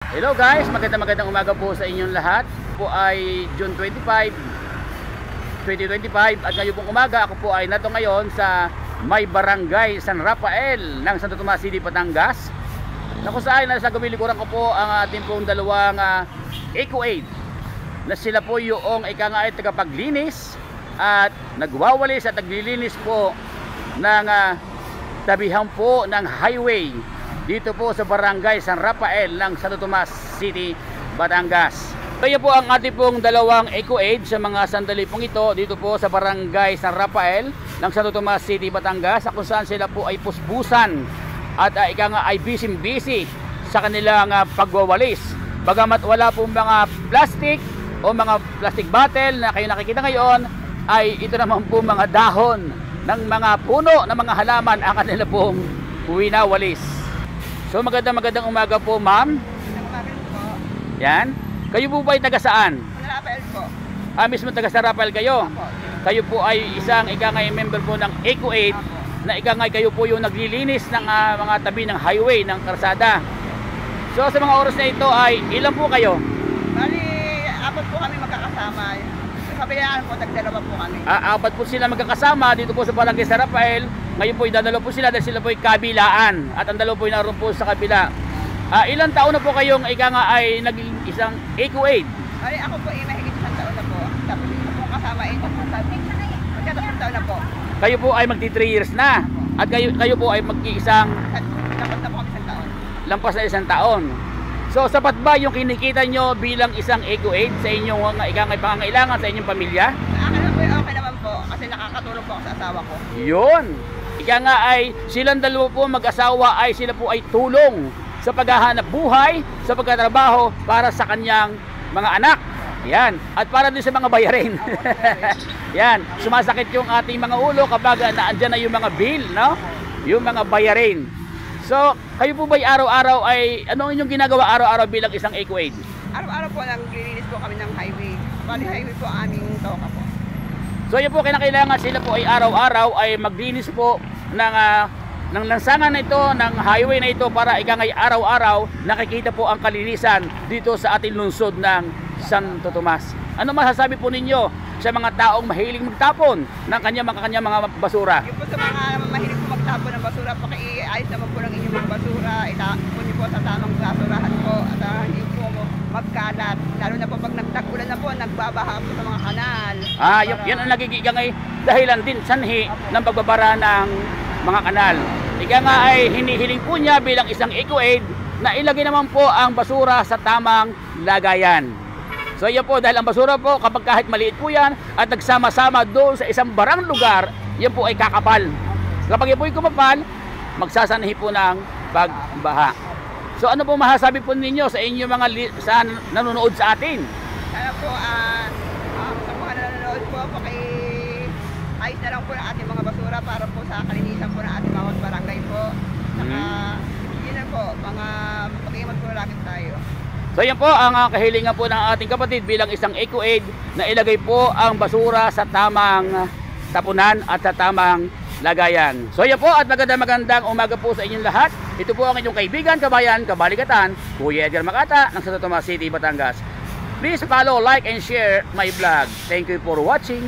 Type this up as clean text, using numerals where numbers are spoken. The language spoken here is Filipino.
Hello guys, magandang umaga po sa inyong lahat. Po ay June 25, 2025 at ngayon pong umaga ako po ay nato ngayon sa may barangay San Rafael ng Santo Tomas City, Batangas. Na kung saan nasa gawilikuran ko po ang ating pong dalawang Eco Aid na sila po yung ay tagapaglinis at nagwawalis at naglilinis po ng tabihan po ng highway dito po sa barangay San Rafael ng Santo Tomas City, Batangas. Kaya po ang ating pong dalawang Eco Aid sa mga sandali pong ito dito po sa barangay San Rafael ng Santo Tomas City, Batangas, kung saan sila po ay puspusan at ay busy sa kanilang pagwawalis. Bagamat wala pong mga plastic o mga plastic bottle na kayo nakikita ngayon, ay ito naman po mga dahon ng mga puno ng mga halaman ang kanila pong winawalis. So magandang umaga po, ma'am. Magandang umaga po. Yan. Kayo po ba ay taga saan? San Rafael po. Mismo taga San Rafael kayo? Apo. Kayo po ay isang member po ng Eco Aid na kayo po yung naglilinis ng mga tabi ng highway, ng karsada. So sa mga oras na ito ay ilan po kayo? Bali, apat po kami magkakasama. Sa kabilaan po, tagdalawa po kami. Apat po sila magkakasama dito po sa barangay San Rafael. Ngayon po dadalo po sila dahil sila po ay kabilaan at ang dalawa po ay naroon po sa kabila. Ilang taon na po kayong ay naging isang Eco Aid? Bali, ako po ay mahigit isang taon na po. Tapos ito po kasama ay magkatatlong taon na po. Kayo po ay magti 3 years na. At kayo po ay mag-iisang Tapos na po kami isang taon. lampas na isang taon. So sapat ba yung kinikita nyo bilang isang Eco Aid sa inyong pangangailangan sa inyong pamilya? Sa akin naman po, okay naman po. Kasi nakakatulong po ako sa asawa ko. Yun. Ay silang dalawa po mag-asawa ay sila po ay tulong sa paghahanap buhay, sa pagtatrabaho para sa kanyang mga anak. Yan. At para din sa mga bayarin. Yan. Sumasakit yung ating mga ulo kapag naandyan na yung mga bill, no? Yung mga bayarin. So, kayo po ba'y araw-araw ay ano inyong ginagawa araw-araw bilang isang Eco Aid? Araw-araw po naglilinis po kami ng highway. Bali, highway po aming toka po. So yun po, kinakailangan sila po ay araw-araw ay maglinis po ng lansangan na ito, ng highway na ito para araw-araw nakikita po ang kalinisan dito sa ating lungsod ng Santo Tomas. Ano masasabi po ninyo sa mga taong mahilig magtapon ng kanyang mga basura? Yung po sa mga mahilig po magtapon ng basura, pakiayos naman po ng inyong mga basura, itapon niyo po sa tamang basurahan po at hindi po magkalat. Lalo na po pag nagtag-ulan na po, nagbabaha po sa mga kanal. Yan ang nagiging dahilan din sanhi ng pagbabara ng mga kanal. Ay hinihiling po niya bilang isang Eco Aid na ilagay naman po ang basura sa tamang lagayan. So yan po, dahil ang basura po kapag kahit maliit po yan at nagsama-sama doon sa isang barang lugar, yan po ay kakapal. Kapag yan po ay kumapal, magsasanhi po ng pagbaha. So ano po masasabi po ninyo sa inyo mga nanonood sa atin? Sana po, sa mga nanonood po, ayos na lang po ng ating mga basura para po sa kalinisan po ng ating mga barangay po. Saka, yun na po, mga pag-iingat po lagi tayo. So yan po ang kahilingan po ng ating kapatid bilang isang Eco Aid na ilagay po ang basura sa tamang tapunan at sa tamang lagayan. So yan po at magandang umaga po sa inyong lahat. Ito po ang inyong kaibigan, kabayan, kabaligatan, Kuya Edgar Makata ng Santo Tomas City, Batangas. Please follow, like and share my vlog. Thank you for watching.